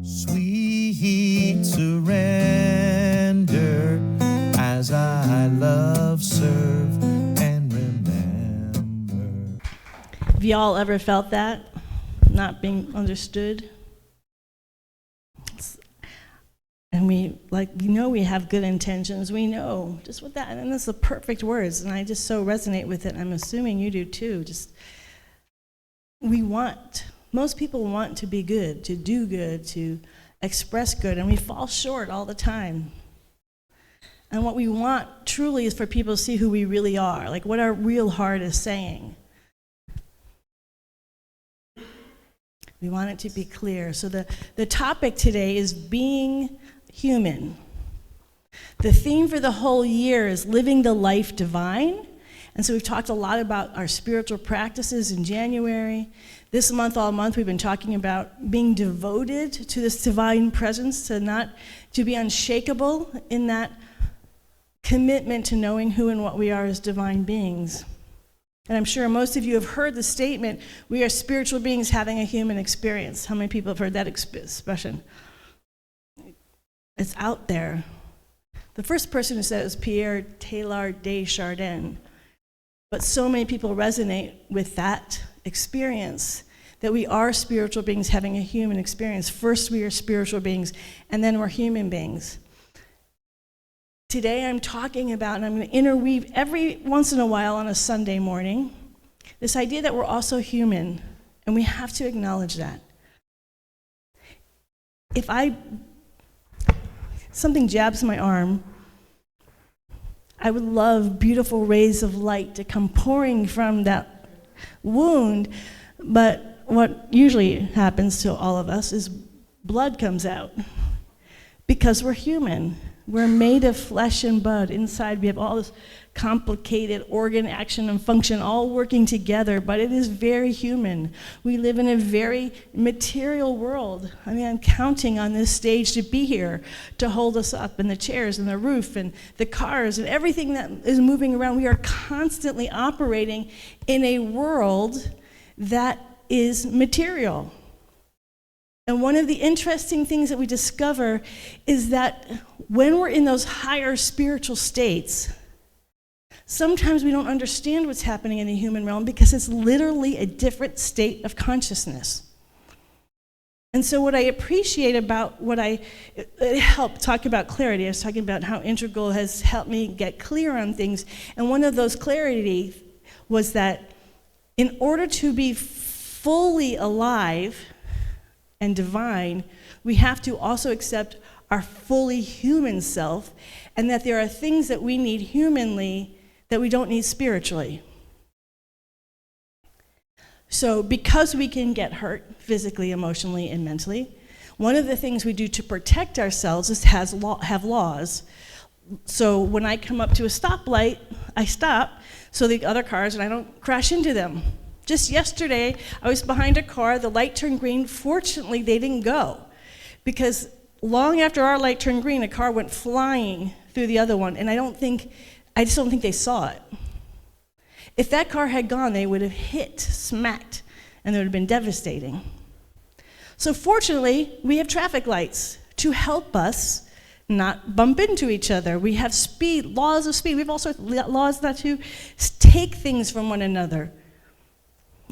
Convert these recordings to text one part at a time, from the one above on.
Sweet surrender as I love, serve, and remember. Have y'all ever felt that? Not being understood? And we have good intentions. We know just with that, and that's the perfect words. And I just so resonate with it. I'm assuming you do too. Most people want to be good, to do good, to express good, and we fall short all the time. And what we want truly is for people to see who we really are, like what our real heart is saying. We want it to be clear. So the topic today is being human. The theme for the whole year is living the life divine. And so we've talked a lot about our spiritual practices in January. This month, all month, we've been talking about being devoted to this divine presence, to be unshakable in that commitment to knowing who and what we are as divine beings. And I'm sure most of you have heard the statement, we are spiritual beings having a human experience. How many people have heard that expression? It's out there. The first person who said it was Pierre Teilhard de Chardin. But so many people resonate with that experience, that we are spiritual beings having a human experience. First, we are spiritual beings, and then we're human beings. Today I'm talking about, and I'm going to interweave every once in a while on a Sunday morning, this idea that we're also human, and we have to acknowledge that. If something jabs my arm, I would love beautiful rays of light to come pouring from that wound, but what usually happens to all of us is blood comes out because we're human. We're made of flesh and blood. Inside we have all this complicated organ action and function all working together, but it is very human. We live in a very material world. I mean, I'm counting on this stage to be here to hold us up, and the chairs and the roof and the cars and everything that is moving around. We are constantly operating in a world that is material. And one of the interesting things that we discover is that when we're in those higher spiritual states, sometimes we don't understand what's happening in the human realm because it's literally a different state of consciousness. And so what I appreciate about it helped talk about clarity. I was talking about how Integral has helped me get clear on things. And one of those clarity was that in order to be fully alive and divine, we have to also accept our fully human self, and that there are things that we need humanly that we don't need spiritually. So because we can get hurt physically, emotionally, and mentally, one of the things we do to protect ourselves is have laws. So when I come up to a stoplight, I stop so the other cars, and I don't crash into them. Just yesterday, I was behind a car, the light turned green. Fortunately, they didn't go, because long after our light turned green, a car went flying through the other one, and I just don't think they saw it. If that car had gone, they would have smacked, and it would have been devastating. So fortunately, we have traffic lights to help us not bump into each other. We have laws of speed. We have all sorts of laws not to take things from one another.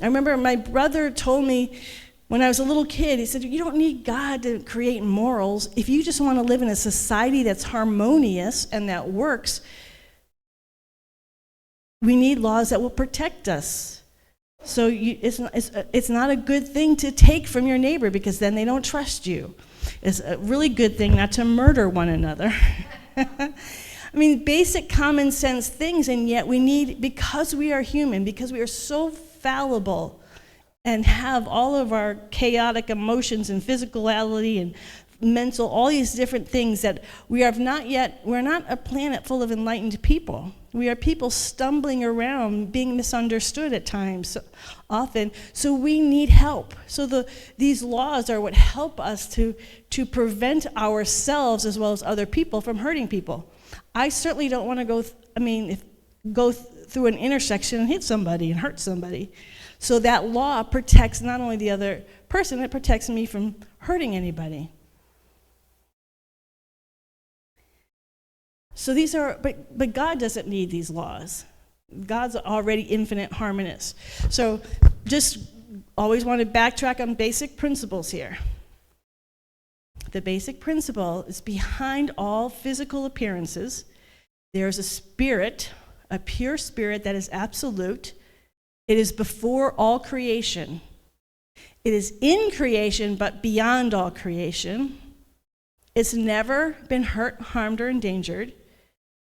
I remember my brother told me when I was a little kid, he said, you don't need God to create morals. If you just want to live in a society that's harmonious and that works, we need laws that will protect us. So it's not a good thing to take from your neighbor, because then they don't trust you. It's a really good thing not to murder one another. I mean, basic common sense things, and yet we need, because we are human, because we are so fallible and have all of our chaotic emotions and physicality and mental, all these different things, that we're not a planet full of enlightened people. We are people stumbling around, being misunderstood at times, often. So we need help. So these laws are what help us to prevent ourselves as well as other people from hurting people. I certainly don't want to go through an intersection and hit somebody and hurt somebody. So that law protects not only the other person, it protects me from hurting anybody. So these are, but God doesn't need these laws. God's already infinite harmonious. So just always want to backtrack on basic principles here. The basic principle is behind all physical appearances, there's a spirit, a pure spirit that is absolute. It is before all creation. It is in creation, but beyond all creation. It's never been hurt, harmed, or endangered.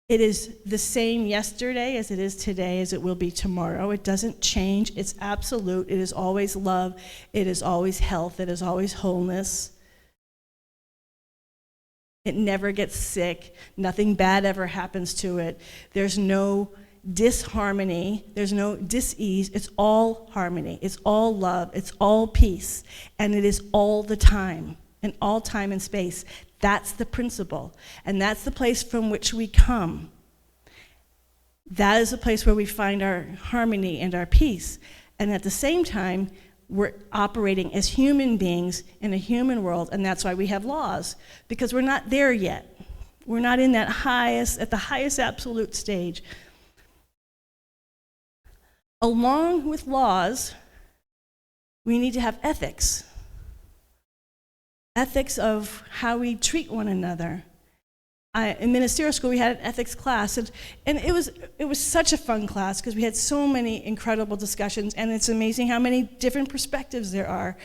It is the same yesterday as it is today, as it will be tomorrow. It doesn't change. It's absolute. It is always love. It is always health. It is always wholeness. It never gets sick. Nothing bad ever happens to it. There's no disharmony. There's no dis-ease. It's all harmony. It's all love. It's all peace. And it is all the time, in all time and space. That's the principle. And that's the place from which we come. That is the place where we find our harmony and our peace. And at the same time, we're operating as human beings in a human world, and that's why we have laws, because we're not there yet. We're not in that at the highest absolute stage. Along with laws, we need to have ethics. Ethics of how we treat one another. In ministerial school, we had an ethics class, and it was such a fun class because we had so many incredible discussions, and it's amazing how many different perspectives there are.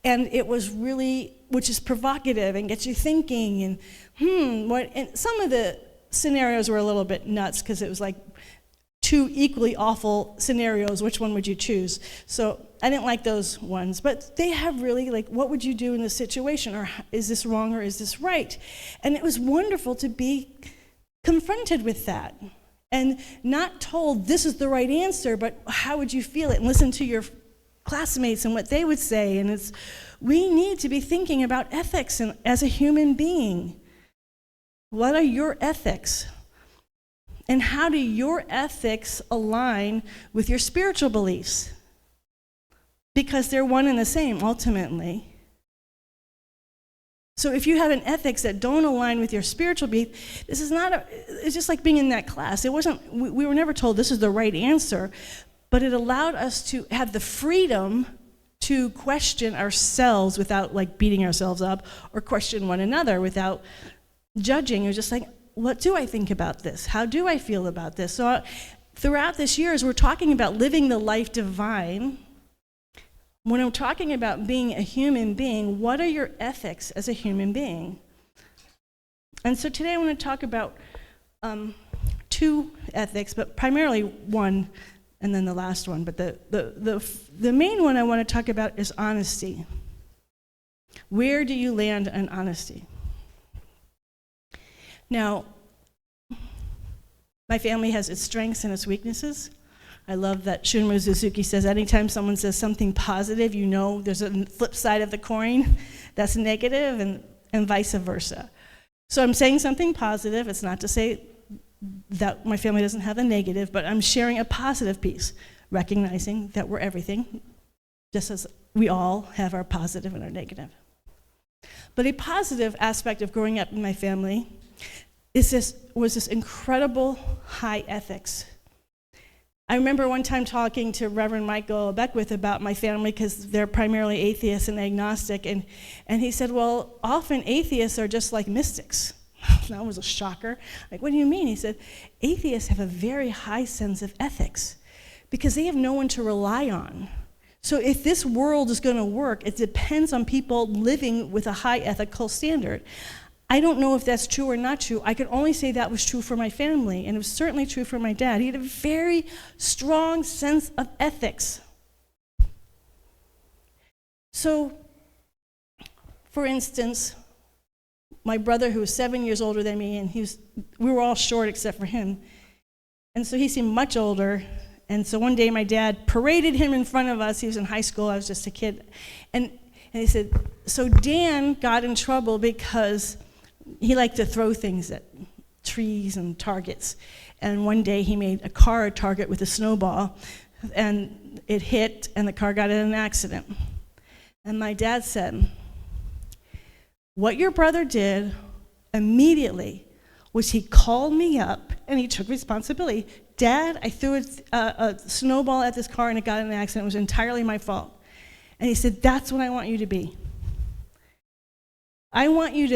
And it was really, which is provocative and gets you thinking, and some of the scenarios were a little bit nuts because it was like two equally awful scenarios. Which one would you choose? So I didn't like those ones, but they have really, like, what would you do in this situation? Or is this wrong or is this right? And it was wonderful to be confronted with that and not told this is the right answer, but how would you feel it? And listen to your classmates and what they would say. And we need to be thinking about ethics as a human being. What are your ethics? And how do your ethics align with your spiritual beliefs? Because they're one and the same, ultimately. So if you have an ethics that don't align with your spiritual belief, it's just like being in that class. We were never told this is the right answer, but it allowed us to have the freedom to question ourselves without like beating ourselves up, or question one another without judging. It was just like, what do I think about this? How do I feel about this? So throughout this year, as we're talking about living the life divine, when I'm talking about being a human being, what are your ethics as a human being? And so today I want to talk about two ethics, but primarily one and then the last one. But the main one I want to talk about is honesty. Where do you land on honesty? Now, my family has its strengths and its weaknesses. I love that Shunryu Suzuki says anytime someone says something positive, you know there's a flip side of the coin that's negative, and vice versa. So I'm saying something positive. It's not to say that my family doesn't have a negative, but I'm sharing a positive piece, recognizing that we're everything, just as we all have our positive and our negative. But a positive aspect of growing up in my family was this incredible high ethics. I remember one time talking to Reverend Michael Beckwith about my family, because they're primarily atheists and agnostic, and he said, well, often atheists are just like mystics. That was a shocker. Like, what do you mean? He said, atheists have a very high sense of ethics because they have no one to rely on. So if this world is going to work, it depends on people living with a high ethical standard. I don't know if that's true or not true. I can only say that was true for my family, and it was certainly true for my dad. He had a very strong sense of ethics. So, for instance, my brother, who was 7 years older than me, and we were all short except for him, and so he seemed much older. And so one day my dad paraded him in front of us. He was in high school. I was just a kid. And he said, so Dan got in trouble because he liked to throw things at trees and targets. And one day he made a car a target with a snowball, and it hit, and the car got in an accident. And my dad said, what your brother did immediately was he called me up and he took responsibility. Dad, I threw a snowball at this car and it got in an accident. It was entirely my fault. And he said, that's what I want you to be. I want you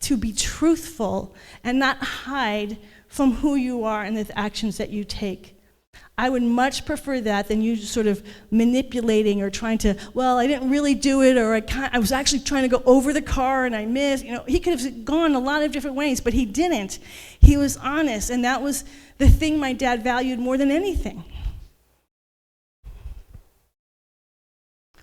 to be truthful and not hide from who you are and the actions that you take. I would much prefer that than you sort of manipulating or trying to, well, I didn't really do it, or I was actually trying to go over the car and I missed. He could have gone a lot of different ways, but he didn't. He was honest, and that was the thing my dad valued more than anything.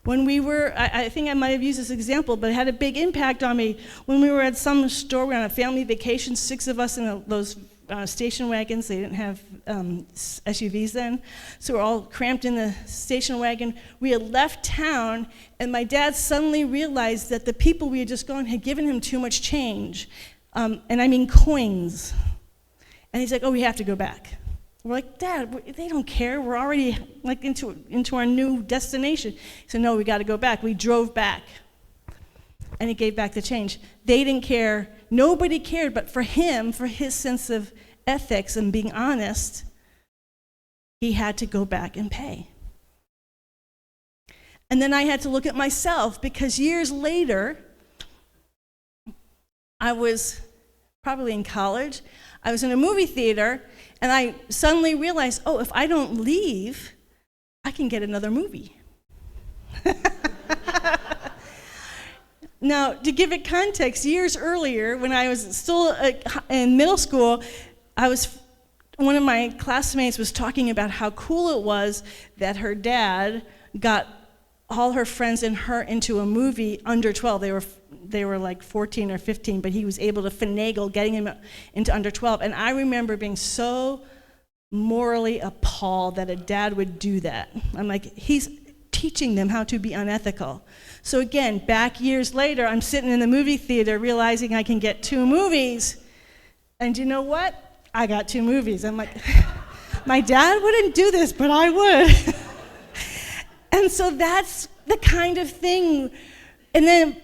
When we were, I think I might have used this example, but it had a big impact on me. When we were at some store, we were on a family vacation, 6 of us in those station wagons. They didn't have SUVs then, so we're all cramped in the station wagon. We had left town, and my dad suddenly realized that the people we had just gone had given him too much change, and I mean coins. And he's like, oh, we have to go back. We're like, Dad, they don't care. We're already like into our new destination. He said, no, we got to go back. We drove back, and he gave back the change. They didn't care. Nobody cared, but for him, for his sense of ethics and being honest, he had to go back and pay. And then I had to look at myself, because years later, I was probably in college. I was in a movie theater, and I suddenly realized, oh, if I don't leave, I can get another movie. Now, to give it context, years earlier, when I was still in middle school, one of my classmates was talking about how cool it was that her dad got all her friends and her into a movie under 12. They were like 14 or 15, but he was able to finagle getting him into under 12. And I remember being so morally appalled that a dad would do that. I'm like, he's teaching them how to be unethical. So again, back years later, I'm sitting in the movie theater realizing I can get 2 movies. And you know what? I got 2 movies. I'm like, my dad wouldn't do this, but I would. And so that's the kind of thing. And then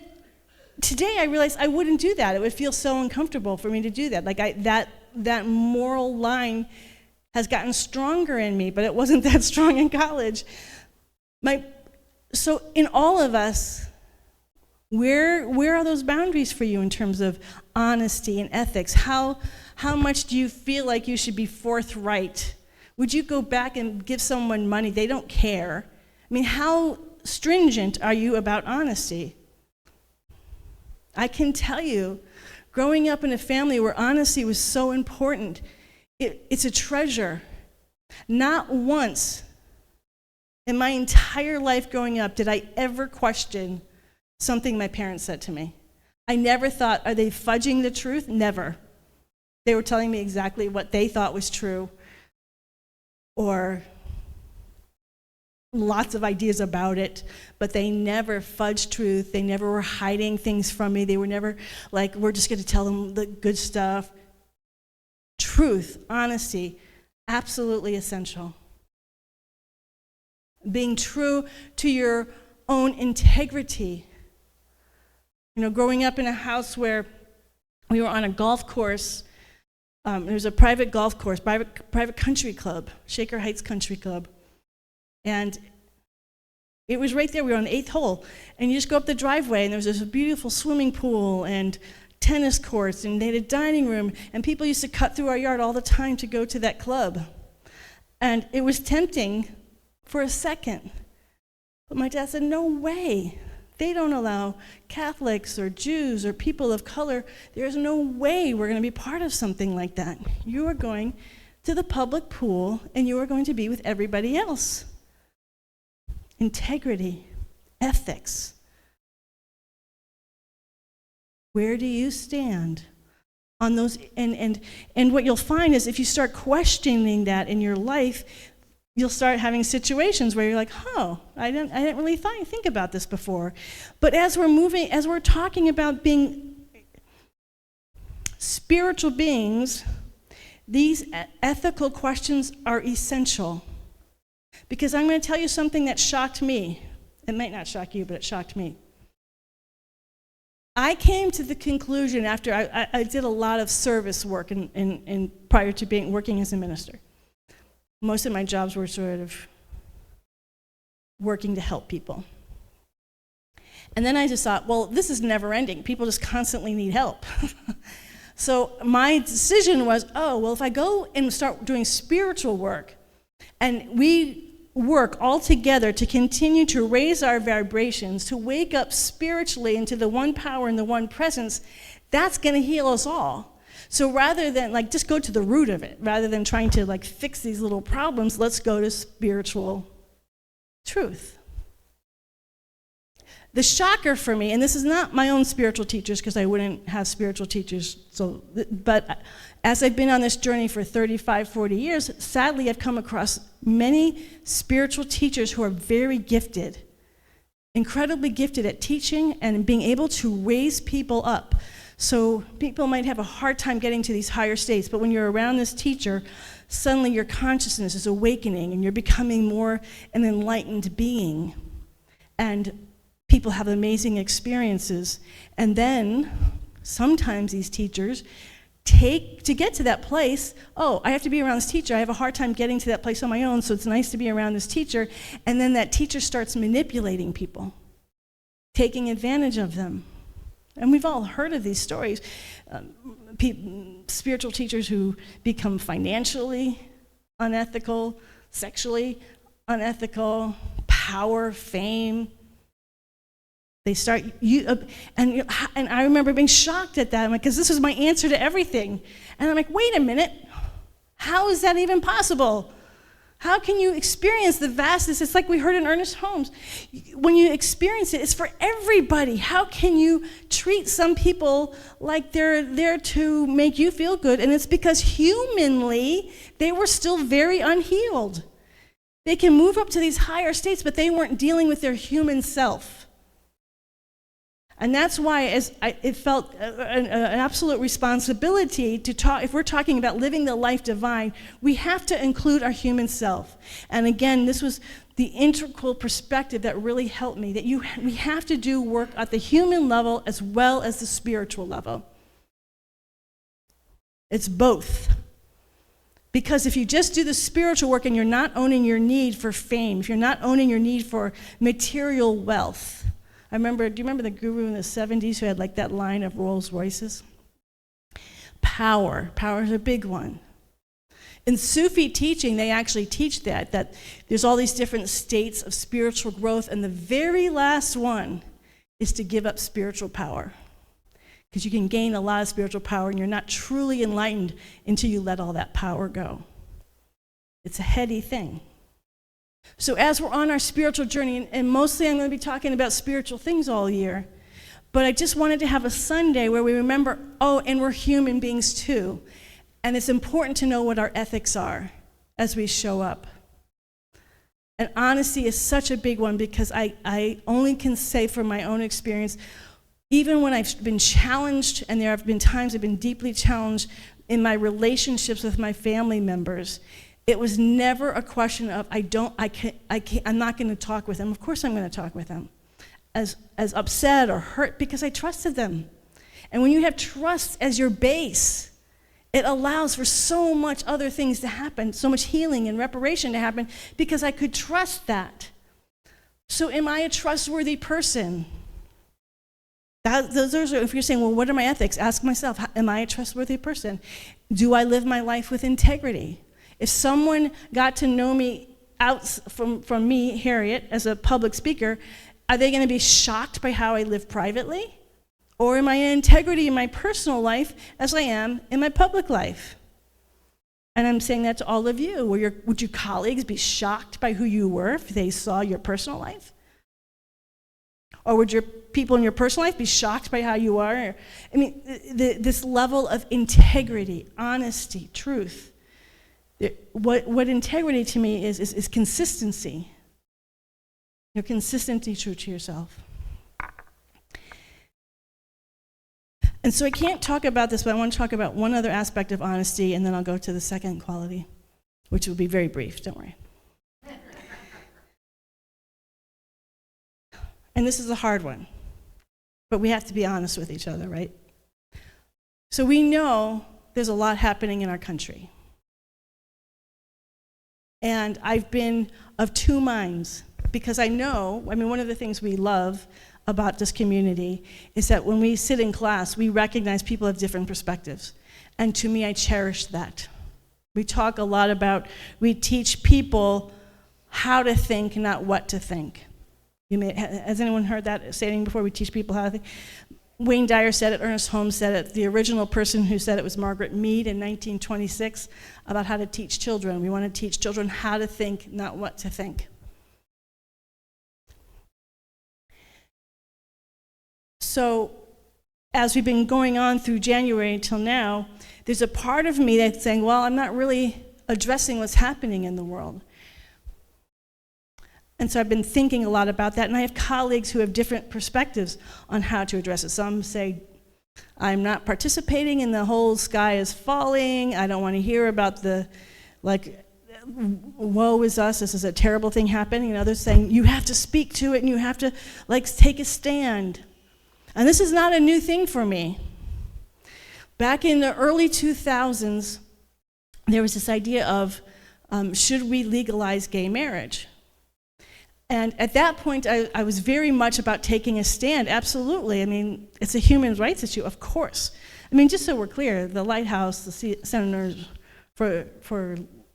today I realized I wouldn't do that. It would feel so uncomfortable for me to do that. Like that moral line has gotten stronger in me, but it wasn't that strong in college. So in all of us, where are those boundaries for you in terms of honesty and ethics? How much do you feel like you should be forthright? Would you go back and give someone money? They don't care. I mean, how stringent are you about honesty? I can tell you, growing up in a family where honesty was so important, it's a treasure. Not once in my entire life growing up did I ever question something my parents said to me. I never thought, are they fudging the truth? Never. They were telling me exactly what they thought was true, or lots of ideas about it, but they never fudged truth. They never were hiding things from me. They were never like, we're just going to tell them the good stuff. Truth, honesty, absolutely essential. Being true to your own integrity. Growing up in a house where we were on a golf course, there was a private golf course, private country club, Shaker Heights Country Club. And it was right there. We were on the 8th hole. And you just go up the driveway, and there was this beautiful swimming pool and tennis courts, and they had a dining room. And people used to cut through our yard all the time to go to that club. And it was tempting for a second. But my dad said, no way. They don't allow Catholics or Jews or people of color. There's no way we're going to be part of something like that. You are going to the public pool, and you are going to be with everybody else. Integrity, ethics. Where do you stand on those? And what you'll find is if you start questioning that in your life, you'll start having situations where you're like, oh, I didn't really think about this before. But as we're talking about being spiritual beings, these ethical questions are essential. Because I'm going to tell you something that shocked me. It might not shock you, but it shocked me. I came to the conclusion after I did a lot of service work in prior to working as a minister. Most of my jobs were sort of working to help people. And then I just thought, well, this is never ending. People just constantly need help. So my decision was, if I go and start doing spiritual work, and we work all together to continue to raise our vibrations, to wake up spiritually into the one power and the one presence, that's going to heal us all. So rather than just go to the root of it, rather than trying to fix these little problems, let's go to spiritual truth. The shocker for me, and this is not my own spiritual teachers because I wouldn't have spiritual teachers, but as I've been on this journey for 35, 40 years, sadly I've come across many spiritual teachers who are very gifted, incredibly gifted at teaching and being able to raise people up. So people might have a hard time getting to these higher states, but when you're around this teacher, suddenly your consciousness is awakening and you're becoming more an enlightened being. And people have amazing experiences. And then sometimes these teachers to get to that place, I have to be around this teacher. I have a hard time getting to that place on my own, so it's nice to be around this teacher. And then that teacher starts manipulating people, taking advantage of them. And we've all heard of these stories. Spiritual teachers who become financially unethical, sexually unethical, power, fame. They start, and I remember being shocked at that, because this was my answer to everything. And I'm like, wait a minute, how is that even possible? How can you experience the vastness? It's like we heard in Ernest Holmes. When you experience it, it's for everybody. How can you treat some people like they're there to make you feel good? And it's because humanly, they were still very unhealed. They can move up to these higher states, but they weren't dealing with their human self. And that's why it felt an absolute responsibility to talk. If we're talking about living the life divine, we have to include our human self. And again, this was the integral perspective that really helped me, that we have to do work at the human level as well as the spiritual level. It's both. Because if you just do the spiritual work and you're not owning your need for fame, if you're not owning your need for material wealth, do you remember the guru in the 70s who had that line of Rolls Royces? Power is a big one. In Sufi teaching, they actually teach that there's all these different states of spiritual growth, and the very last one is to give up spiritual power. Because you can gain a lot of spiritual power, and you're not truly enlightened until you let all that power go. It's a heady thing. So as we're on our spiritual journey, and mostly I'm going to be talking about spiritual things all year, but I just wanted to have a Sunday where we remember, and we're human beings too. And it's important to know what our ethics are as we show up. And honesty is such a big one, because I only can say from my own experience, even when I've been challenged, and there have been times I've been deeply challenged in my relationships with my family members, it was never a question of I'm not going to talk with them. Of course I'm going to talk with them. As upset or hurt, because I trusted them. And when you have trust as your base, it allows for so much other things to happen, so much healing and reparation to happen, because I could trust that. So am I a trustworthy person? Those are, if you're saying, well, what are my ethics? Ask myself, am I a trustworthy person? Do I live my life with integrity? If someone got to know me out from me, Harriet, as a public speaker, are they going to be shocked by how I live privately? Or am I in integrity in my personal life as I am in my public life? And I'm saying that to all of you. Would your colleagues be shocked by who you were if they saw your personal life? Or would your people in your personal life be shocked by how you are? I mean, this level of integrity, honesty, truth. What integrity to me is consistency. You're consistently true to yourself. And so I can't talk about this, but I want to talk about one other aspect of honesty, and then I'll go to the second quality, which will be very brief, don't worry. And this is a hard one. But we have to be honest with each other, right? So we know there's a lot happening in our country. And I've been of two minds, because I know, one of the things we love about this community is that when we sit in class, we recognize people have different perspectives. And to me, I cherish that. We talk a lot about, we teach people how to think, not what to think. Has anyone heard that saying before? We teach people how to think. Wayne Dyer said it, Ernest Holmes said it. The original person who said it was Margaret Mead in 1926 about how to teach children. We want to teach children how to think, not what to think. So as we've been going on through January until now, there's a part of me that's saying, well, I'm not really addressing what's happening in the world. And so I've been thinking a lot about that, and I have colleagues who have different perspectives on how to address it. Some say, I'm not participating in the whole sky is falling, I don't want to hear about the, woe is us, this is a terrible thing happening, and others saying, you have to speak to it, and you have to, take a stand. And this is not a new thing for me. Back in the early 2000s, there was this idea of, should we legalize gay marriage? And at that point, I was very much about taking a stand, absolutely. It's a human rights issue, of course. Just so we're clear, the Lighthouse, the Centers for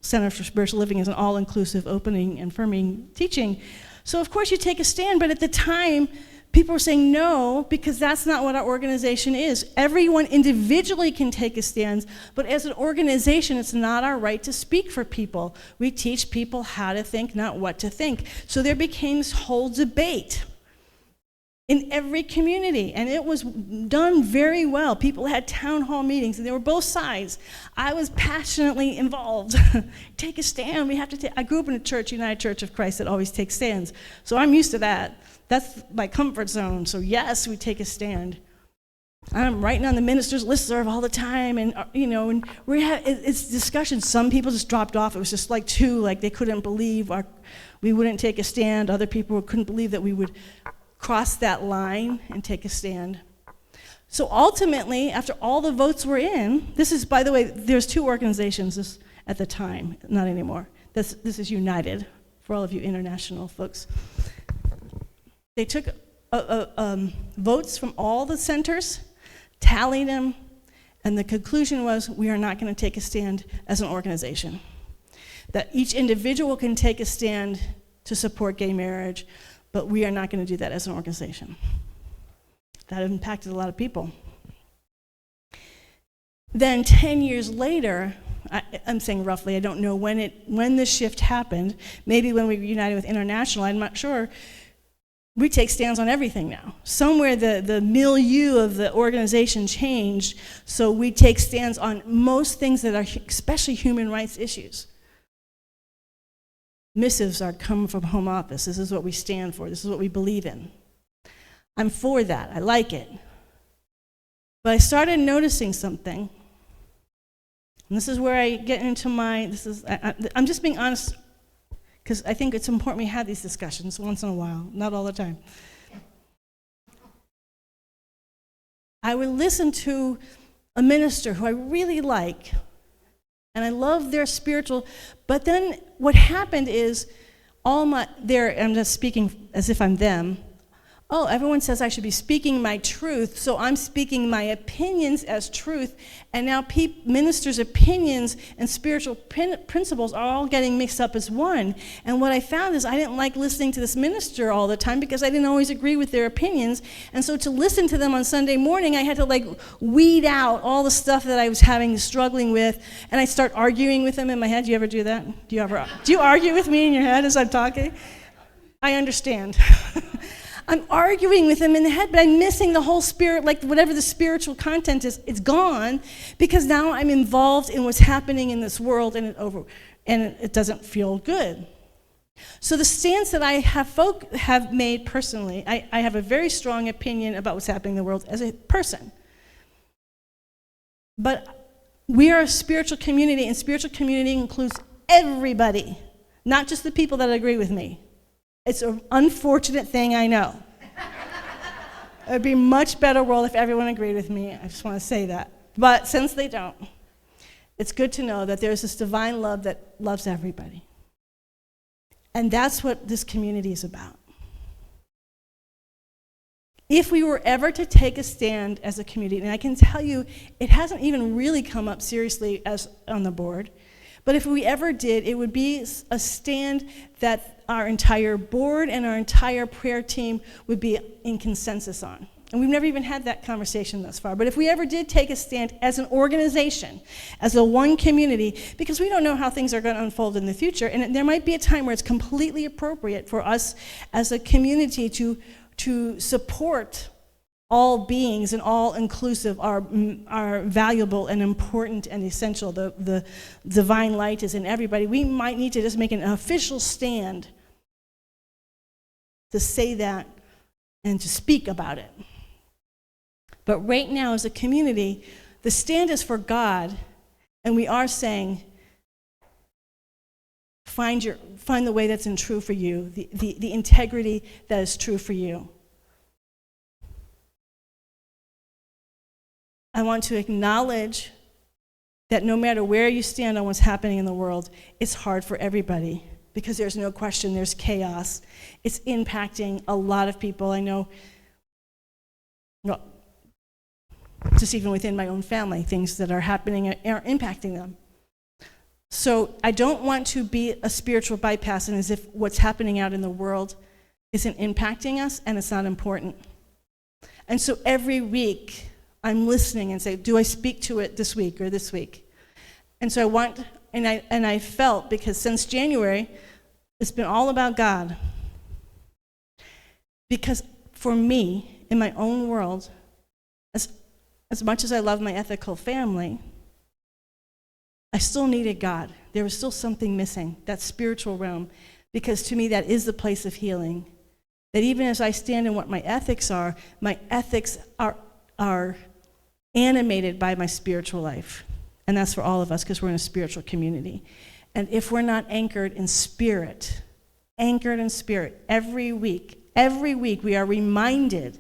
Spiritual Living is an all-inclusive, opening, and affirming teaching. So of course you take a stand, but at the time, people were saying no, because that's not what our organization is. Everyone individually can take a stand, but as an organization, it's not our right to speak for people. We teach people how to think, not what to think. So there became this whole debate in every community, and it was done very well. People had town hall meetings, and they were both sides. I was passionately involved. Take a stand, we have to take. I grew up in a church, United Church of Christ, that always takes stands, so I'm used to that. That's my comfort zone, so yes, we take a stand. I'm writing on the minister's listserv all the time, and and it's discussion. Some people just dropped off. It was just they couldn't believe we wouldn't take a stand. Other people couldn't believe that we would cross that line and take a stand. So ultimately, after all the votes were in, this is, by the way, there's two organizations at the time, not anymore. This is United, for all of you international folks. They took votes from all the centers, tallied them, and the conclusion was, we are not going to take a stand as an organization. That each individual can take a stand to support gay marriage, but we are not going to do that as an organization. That impacted a lot of people. Then 10 years later, I'm saying roughly, I don't know when this shift happened, maybe when we reunited with International, I'm not sure. We take stands on everything now. Somewhere the milieu of the organization changed, so we take stands on most things that are especially human rights issues. Missives are come from home office. This is what we stand for. This is what we believe in. I'm for that. I like it. But I started noticing something. And this is where I get into I'm just being honest, because I think it's important we have these discussions once in a while, not all the time. I would listen to a minister who I really like, and I love their spiritual, but then what happened is I'm just speaking as if I'm them. Oh, everyone says I should be speaking my truth, so I'm speaking my opinions as truth, and now ministers' opinions and spiritual principles are all getting mixed up as one. And what I found is I didn't like listening to this minister all the time because I didn't always agree with their opinions, and so to listen to them on Sunday morning, I had to weed out all the stuff that I was struggling with, and I start arguing with them in my head. Do you ever do that? Do you argue with me in your head as I'm talking? I understand. I'm arguing with them in the head, but I'm missing the whole spirit, whatever the spiritual content is, it's gone, because now I'm involved in what's happening in this world, and it doesn't feel good. So the stance that I have made personally, I have a very strong opinion about what's happening in the world as a person. But we are a spiritual community, and spiritual community includes everybody, not just the people that agree with me. It's an unfortunate thing, I know. It would be a much better world if everyone agreed with me. I just want to say that. But since they don't, it's good to know that there's this divine love that loves everybody. And that's what this community is about. If we were ever to take a stand as a community, and I can tell you, it hasn't even really come up seriously as on the board, but if we ever did, it would be a stand that our entire board and our entire prayer team would be in consensus on. And we've never even had that conversation thus far. But if we ever did take a stand as an organization, as a one community, because we don't know how things are going to unfold in the future, and there might be a time where it's completely appropriate for us as a community to support all beings and all inclusive are valuable and important and essential. The divine light is in everybody. We might need to just make an official stand to say that and to speak about it. But right now as a community, the stand is for God, and we are saying, find the way that's true for you, the integrity that is true for you. I want to acknowledge that no matter where you stand on what's happening in the world, it's hard for everybody, because there's no question there's chaos. It's impacting a lot of people. I know, well, just even within my own family, things that are happening are impacting them. So I don't want to be a spiritual bypass and as if what's happening out in the world isn't impacting us and it's not important. And so every week I'm listening and say, do I speak to it this week or this week? And so I felt, because since January, it's been all about God. Because for me, in my own world, as much as I love my ethical family, I still needed God. There was still something missing, that spiritual realm, because to me that is the place of healing. That even as I stand in what my ethics are animated by my spiritual life. And that's for all of us, because we're in a spiritual community. And if we're not anchored in spirit, every week we are reminded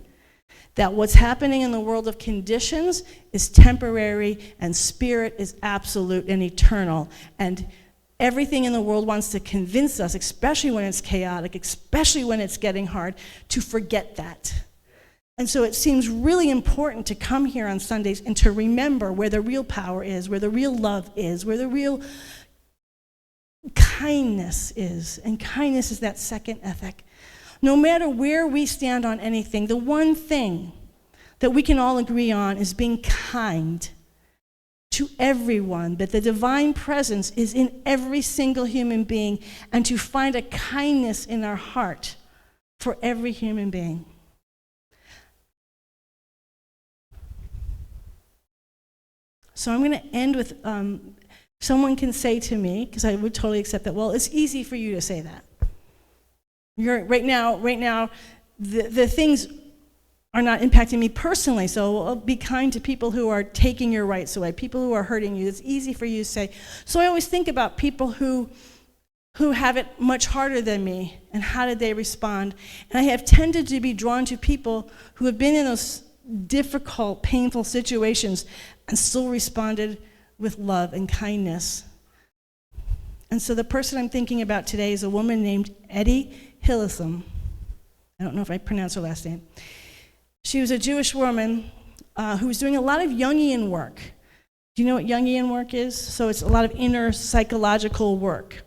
that what's happening in the world of conditions is temporary and spirit is absolute and eternal. And everything in the world wants to convince us, especially when it's chaotic, especially when it's getting hard, to forget that. And so it seems really important to come here on Sundays and to remember where the real power is, where the real love is, where the real kindness is. And kindness is that second ethic. No matter where we stand on anything, the one thing that we can all agree on is being kind to everyone, that the divine presence is in every single human being, and to find a kindness in our heart for every human being. So I'm going to end with, someone can say to me, because I would totally accept that, well, it's easy for you to say that. Right now, the things are not impacting me personally, so I'll be kind to people who are taking your rights away, people who are hurting you. It's easy for you to say. So I always think about people who have it much harder than me, and how did they respond? And I have tended to be drawn to people who have been in those difficult, painful situations and still responded with love and kindness. And so the person I'm thinking about today is a woman named Etty Hillesum. I don't know if I pronounced her last name. She was a Jewish woman who was doing a lot of Jungian work. Do you know what Jungian work is? So it's a lot of inner psychological work.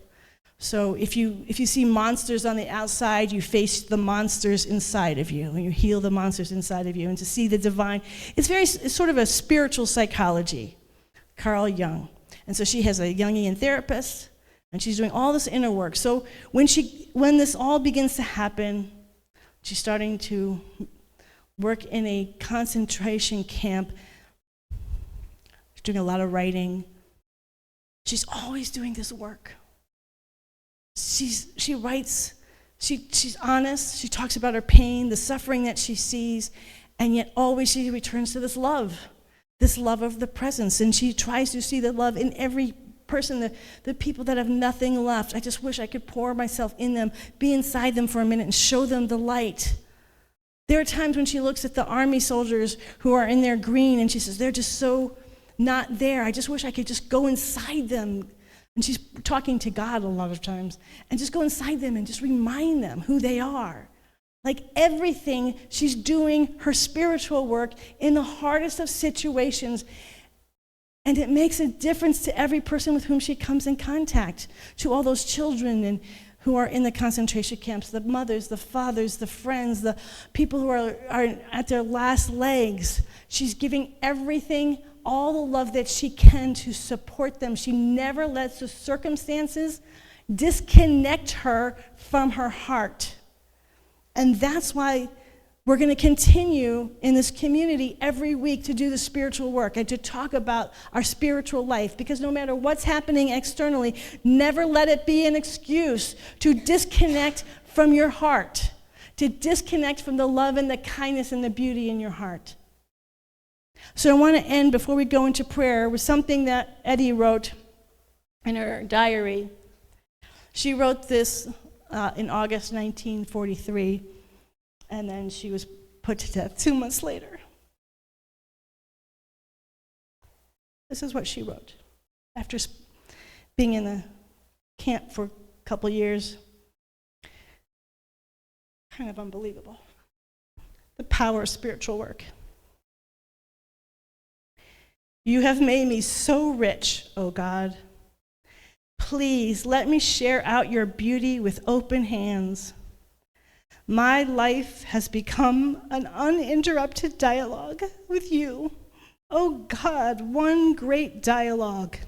So if you see monsters on the outside, you face the monsters inside of you, and you heal the monsters inside of you, and to see the divine. It's sort of a spiritual psychology, Carl Jung. And so she has a Jungian therapist, and she's doing all this inner work. So when this all begins to happen, she's starting to work in a concentration camp. She's doing a lot of writing. She's always doing this work. She writes, she's honest, she talks about her pain, the suffering that she sees, and yet always she returns to this love of the presence, and she tries to see the love in every person, the people that have nothing left. I just wish I could pour myself in them, be inside them for a minute, and show them the light. There are times when she looks at the army soldiers who are in their green and she says, they're just so not there. I just wish I could just go inside them. And she's talking to God a lot of times. And just go inside them and just remind them who they are. Like everything, she's doing her spiritual work in the hardest of situations. And it makes a difference to every person with whom she comes in contact, to all those children and who are in the concentration camps, the mothers, the fathers, the friends, the people who are at their last legs. She's giving everything, all the love that she can to support them. She never lets the circumstances disconnect her from her heart. And that's why we're going to continue in this community every week to do the spiritual work and to talk about our spiritual life, because no matter what's happening externally, never let it be an excuse to disconnect from your heart, to disconnect from the love and the kindness and the beauty in your heart. So I want to end, before we go into prayer, with something that Eddie wrote in her diary. She wrote this in August 1943. And then she was put to death 2 months later. This is what she wrote after being in the camp for a couple years. Kind of unbelievable. The power of spiritual work. You have made me so rich, O God. Please let me share out your beauty with open hands. My life has become an uninterrupted dialogue with you. Oh God, one great dialogue.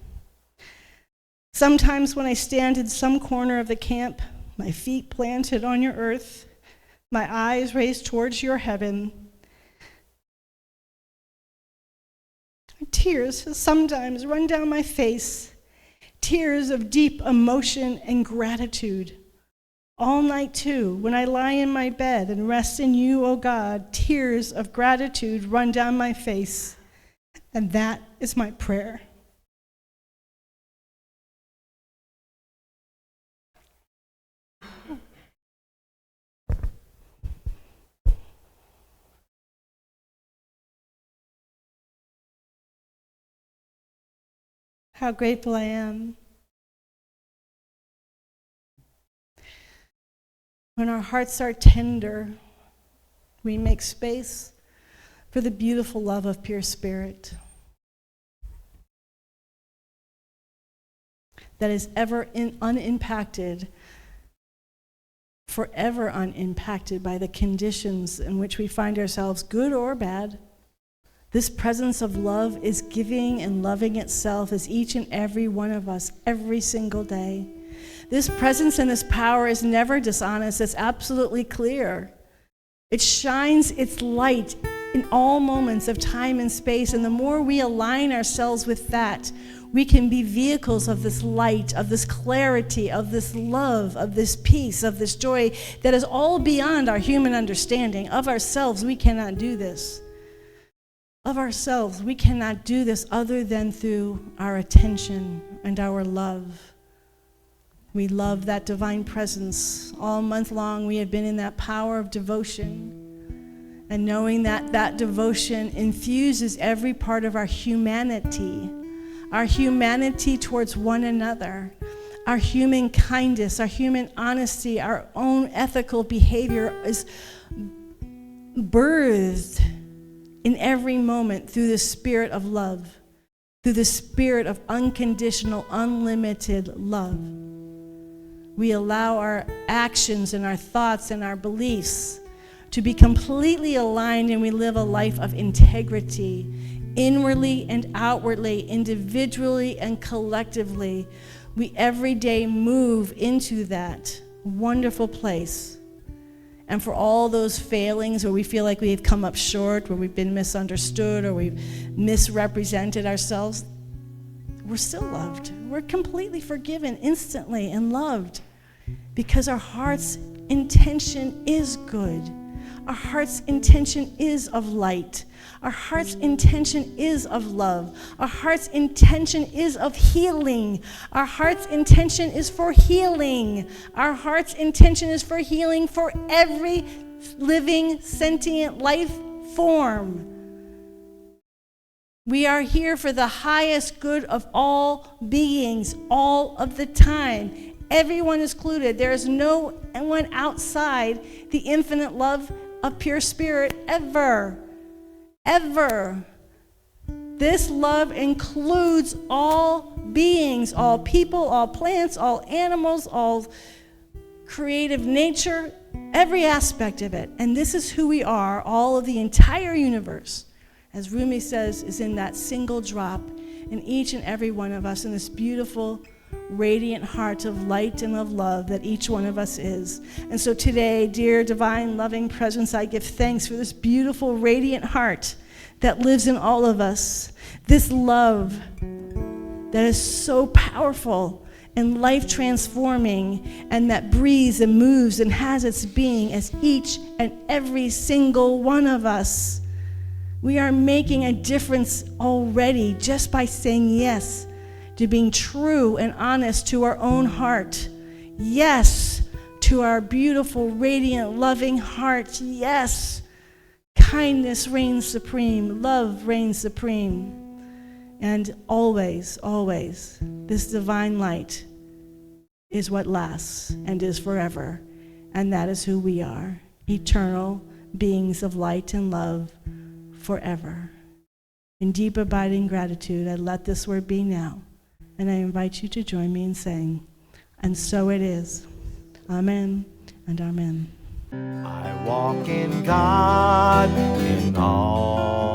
Sometimes when I stand in some corner of the camp, my feet planted on your earth, my eyes raised towards your heaven, tears sometimes run down my face, tears of deep emotion and gratitude. All night, too, when I lie in my bed and rest in you, O God, tears of gratitude run down my face, and that is my prayer. How grateful I am. When our hearts are tender, we make space for the beautiful love of pure spirit that is ever unimpacted, forever unimpacted by the conditions in which we find ourselves, good or bad. This presence of love is giving and loving itself as each and every one of us every single day. This presence and this power is never dishonest. It's absolutely clear. It shines its light in all moments of time and space, and the more we align ourselves with that, we can be vehicles of this light, of this clarity, of this love, of this peace, of this joy that is all beyond our human understanding. Of ourselves, we cannot do this. Of ourselves, we cannot do this other than through our attention and our love. We love that divine presence. All month long, we have been in that power of devotion, and knowing that that devotion infuses every part of our humanity towards one another, our human kindness, our human honesty, our own ethical behavior is birthed in every moment through the spirit of love, through the spirit of unconditional, unlimited love. We allow our actions and our thoughts and our beliefs to be completely aligned, and we live a life of integrity, inwardly and outwardly, individually and collectively. We every day move into that wonderful place. And for all those failings where we feel like we've come up short, where we've been misunderstood, or we've misrepresented ourselves, we're still loved. We're completely forgiven instantly and loved, because our heart's intention is good. Our heart's intention is of light. Our heart's intention is of love. Our heart's intention is of healing. Our heart's intention is for healing. Our heart's intention is for healing for every living, sentient life form. We are here for the highest good of all beings, all of the time. Everyone is included. There is no one outside the infinite love of pure spirit ever. Ever. This love includes all beings, all people, all plants, all animals, all creative nature, every aspect of it. And this is who we are, all of the entire universe, as Rumi says, is in that single drop in each and every one of us, in this beautiful, radiant heart of light and of love that each one of us is. And so today, dear divine loving presence, I give thanks for this beautiful, radiant heart that lives in all of us, this love that is so powerful and life-transforming, and that breathes and moves and has its being as each and every single one of us. We are making a difference already just by saying yes to being true and honest to our own heart. Yes to our beautiful, radiant, loving heart. Yes. Kindness reigns supreme. Love reigns supreme. And always, always, this divine light is what lasts and is forever. And that is who we are. Eternal beings of light and love forever. In deep abiding gratitude, I let this word be now. And I invite you to join me in saying, and so it is. Amen and amen. I walk in God in all